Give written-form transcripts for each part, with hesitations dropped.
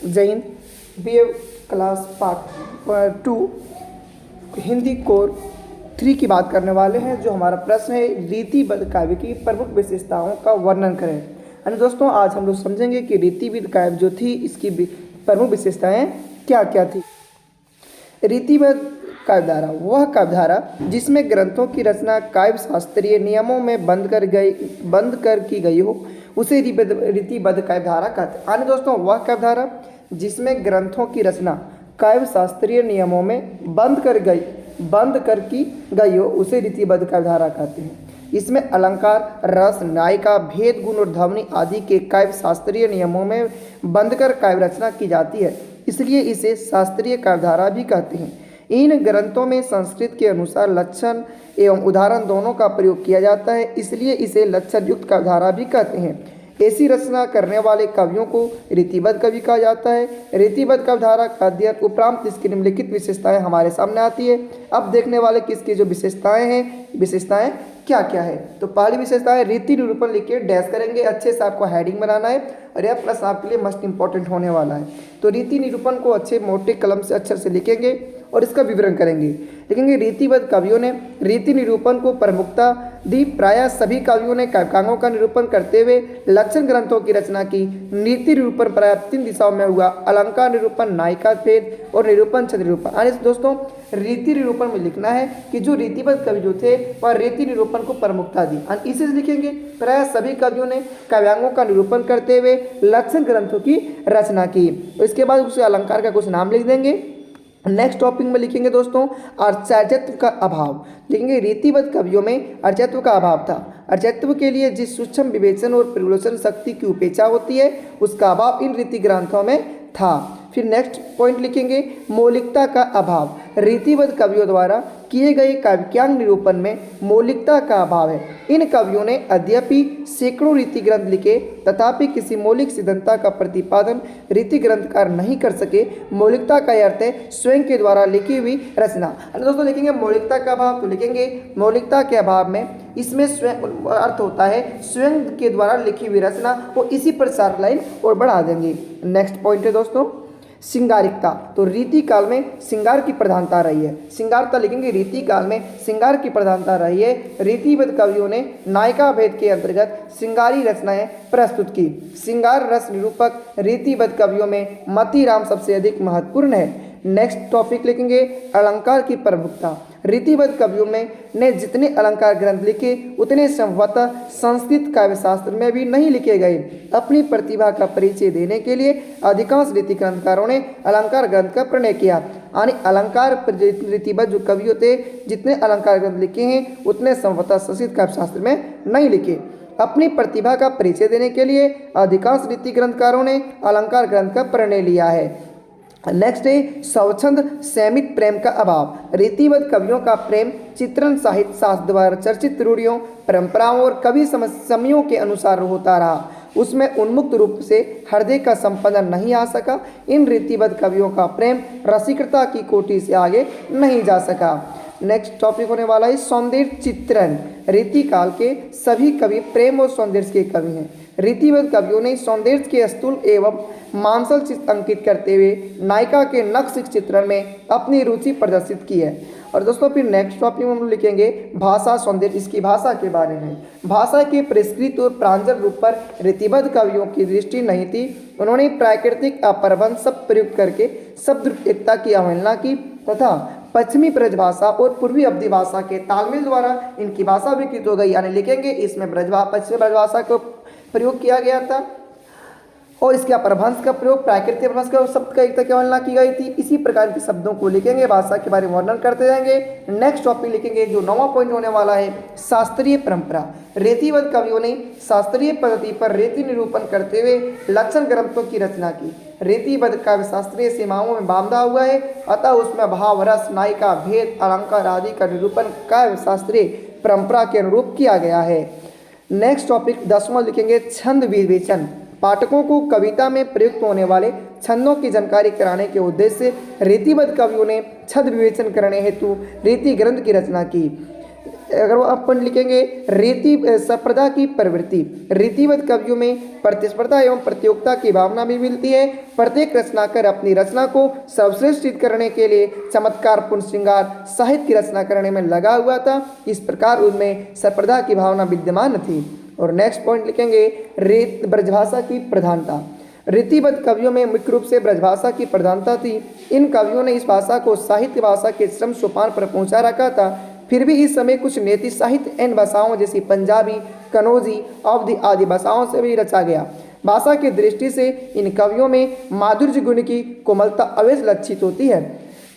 जय Hind. BA class part 2 Hindi core 3 की बात करने वाले हैं। जो हमारा प्रश्न है, रीतिबद्ध काव्य की प्रमुख विशेषताओं का वर्णन करें। यानी दोस्तों, आज हम लोग समझेंगे कि रीतिबद्ध काव्य जो थी इसकी प्रमुख विशेषताएं क्या क्या थी। रीतिबद्ध काव्यधारा वह काव्यधारा जिसमें ग्रंथों की रचना काव्य शास्त्रीय नियमों में बंद कर की गई हो, उसे रीतिबद्ध काव्यधारा कहते हैं। यानी दोस्तों, वह काव्यधारा जिसमें ग्रंथों की रचना काव्य शास्त्रीय नियमों में बंद कर की गई हो, उसे रीतिबद्ध काव्यधारा कहते हैं। इसमें अलंकार, रस, नायिका, भेद, गुण और ध्वनि आदि के काव्य शास्त्रीय नियमों में बंद कर काव्य रचना की जाती है, इसलिए इसे शास्त्रीय काव्यधारा भी कहते हैं। इन ग्रंथों में संस्कृत के अनुसार लक्षण एवं उदाहरण दोनों का प्रयोग किया जाता है, इसलिए इसे लक्षण युक्त काव्यधारा भी कहते हैं। ऐसी रचना करने वाले कवियों को रीतिबद्ध कवि कहा जाता है। रीतिबद्ध काव्यधारा का अध्ययन उपरांत इसकी निम्नलिखित विशेषताएं हमारे सामने आती है। अब देखने वाले किसकी जो विशेषताएं हैं, विशेषताएं क्या क्या है। तो पहली विशेषता है रीति निरूपण, लिखिए, डैश करेंगे, अच्छे से आपको हेडिंग बनाना है और यह प्रश्न आपके लिए मस्ट इंपॉर्टेंट होने वाला है। तो रीति निरूपण को अच्छे मोटे कलम से अक्षर से लिखेंगे और इसका विवरण करेंगे। लिखेंगे, रीतिबद्ध कवियों ने रीति निरूपण को प्रमुखता दी। प्रायः सभी कवियों ने काव्यांगों का निरूपण करते हुए लक्षण ग्रंथों की रचना की। रीति निरूपण प्रायः 3 दिशाओं में हुआ: अलंकार निरूपण, नायिका भेद और निरूपण छंद निरूपण। यानी दोस्तों, रीति निरूपण में लिखना है कि जो रीतिबद्ध कवि जो थे वह रीति निरूपण को प्रमुखता दी। और इसे लिखेंगे, प्रायः सभी कवियों ने काव्यांगों का निरूपण करते हुए लक्षण ग्रंथों की रचना की। इसके बाद उसे अलंकार का कुछ नाम लिख देंगे। नेक्स्ट टॉपिक में लिखेंगे दोस्तों, अर्चायत्व का अभाव। लिखेंगे, रीतिबद्ध कवियों में अर्चायत्व का अभाव था। अर्चायत्व के लिए जिस सूक्ष्म विवेचन और परिलोचन शक्ति की उपेक्षा होती है, उसका अभाव इन रीति ग्रंथों में था। फिर नेक्स्ट पॉइंट लिखेंगे, मौलिकता का अभाव। रीतिबद्ध कवियों द्वारा किए गए काव्यांग निरूपण में मौलिकता का अभाव है। इन कवियों ने यद्यपि सैकड़ों रीति ग्रंथ लिखे, तथापि किसी मौलिक सिद्धांत का प्रतिपादन रीति ग्रंथकार नहीं कर सके। मौलिकता का अर्थ है स्वयं के द्वारा लिखी हुई रचना। दोस्तों, लिखेंगे मौलिकता का अभाव, तो लिखेंगे मौलिकता के अभाव में इसमें स्वयं अर्थ होता है स्वयं के द्वारा लिखी हुई रचना, और इसी पर 4 लाइन और बढ़ा देंगे। नेक्स्ट पॉइंट है दोस्तों, श्रृंगारिकता। तो रीति काल में श्रृंगार की प्रधानता रही है। श्रृंगारता लिखेंगे, रीति काल में श्रृंगार की प्रधानता रही है। रीतिबद्ध कवियों ने नायिका भेद के अंतर्गत श्रृंगारी रचनाएं प्रस्तुत की। श्रृंगार रस निरूपक रीतिबद्ध कवियों में मतीराम सबसे अधिक महत्वपूर्ण है। नेक्स्ट टॉपिक लिखेंगे, अलंकार की प्रमुखता। रीतिबद्ध कवियों में ने जितने अलंकार ग्रंथ लिखे, उतने संभवतः संस्कृत काव्य शास्त्र में भी नहीं लिखे गए। अपनी प्रतिभा का परिचय देने के लिए अधिकांश रीति ग्रंथकारों ने अलंकार ग्रंथ का प्रणय किया। यानी अलंकार रीतिबद्ध जो कवियों थे, जितने अलंकार ग्रंथ लिखे हैं, उतने संभवतः संस्कृत काव्य शास्त्र में नहीं लिखे। अपनी प्रतिभा का परिचय देने के लिए अधिकांश रीति ग्रंथकारों ने अलंकार ग्रंथ का प्रणय लिया है। नेक्स्ट है स्वच्छंद संयमित प्रेम का अभाव। रीतिबद्ध कवियों का प्रेम चित्रण साहित्य शास्त्र द्वारा चर्चित रूढ़ियों, परंपराओं और कवि समयों के अनुसार होता रहा। उसमें उन्मुक्त रूप से हृदय का संपादन नहीं आ सका। इन रीतिबद्ध कवियों का प्रेम रसिकता की कोटि से आगे नहीं जा सका। नेक्स्ट टॉपिक होने वाला है सौंदर्य चित्रण। रीति काल के सभी कवि प्रेम और सौंदर्य के कवि हैं। रीतिबद्ध कवियों ने सौंदर्य के स्थूल एवं मांसल चित्र अंकित करते हुए नायिका के नक्श चित्रण में अपनी रुचि प्रदर्शित की है। और दोस्तों, फिर नेक्स्ट टॉपिक में हम लिखेंगे भाषा सौंदर्य, इसकी भाषा के बारे में। भाषा के परिष्कृत और प्रांजल रूप पर रीतिबद्ध कवियों की दृष्टि नहीं थी। उन्होंने प्राकृतिक अपरबंध शब्द प्रयुक्त करके शब्द एकता की अवहेलना की तथा पश्चिमी ब्रजभाषा और पूर्वी अवधी भाषा के तालमेल द्वारा इनकी भाषा विकृत हो गई। यानी लिखेंगे, इसमें पश्चिमी ब्रजभाषा को प्रयोग किया गया था और इसके अपभ्रंश का प्रयोग प्राकृतिक अपभ्रंश का शब्द का एकता की अवहेलना की गई थी। इसी प्रकार के शब्दों को लिखेंगे, भाषा के बारे में वर्णन करते जाएंगे। नेक्स्ट टॉपिक लिखेंगे, जो 9वां पॉइंट होने वाला है शास्त्रीय परंपरा। रीतिबद्ध कवियों ने शास्त्रीय पद्धति पर रीति निरूपण करते हुए लक्षण ग्रंथों की रचना की। रीतिबद्ध काव्य शास्त्रीय सीमाओं में बांधा हुआ है, अतः उसमें भाव, रस, नायिका, भेद, अलंकार आदि का निरूपण काव्य शास्त्रीय परंपरा के अनुरूप किया गया है। नेक्स्ट टॉपिक 10वां लिखेंगे, छंद विवेचन। पाठकों को कविता में प्रयुक्त होने वाले छंदों की जानकारी कराने के उद्देश्य से रीतिबद्ध कवियों ने छंद विवेचन करने हेतु रीति ग्रंथ की रचना की। अगर वो अपन लिखेंगे रीति संप्रदा की प्रवृत्ति। रीतिबद्ध कवियों में प्रतिस्पर्धा एवं प्रतियोगिता की भावना भी मिलती है। प्रत्येक रचनाकार अपनी रचना को सर्वश्रेष्ठ सिद्ध करने के लिए चमत्कारपूर्ण श्रृंगार साहित्य की रचना करने में लगा हुआ था। इस प्रकार उनमें संप्रदा की भावना विद्यमान थी। और नेक्स्ट पॉइंट लिखेंगे ब्रजभाषा की प्रधानता। रीतिबद्ध कवियों में मुख्य रूप से ब्रजभाषा की प्रधानता थी। इन कवियों ने इस भाषा को साहित्य भाषा के श्रम सोपान पर पहुंचा रखा था। फिर भी इस समय कुछ नेति साहित्य इन भाषाओं जैसी पंजाबी, कनौजी, अवधी आदि भाषाओं से भी रचा गया। भाषा की दृष्टि से इन कवियों में माधुर्य गुण की कोमलता अवश्य लक्षित होती है।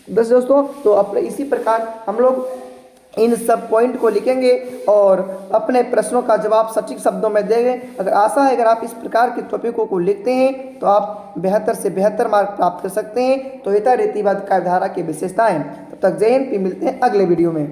बस दोस्तों, तो अपने इसी प्रकार हम लोग इन सब पॉइंट को लिखेंगे और अपने प्रश्नों का जवाब सटीक शब्दों में देंगे। अगर आशा है अगर आप इस प्रकार के टॉपिकों को लिखते हैं तो आप बेहतर से बेहतर मार्क प्राप्त कर सकते हैं। तो ये था रीतिवाद काव्यधारा की विशेषताएं। तब तक जय हिंद, फिर मिलते हैं अगले वीडियो में।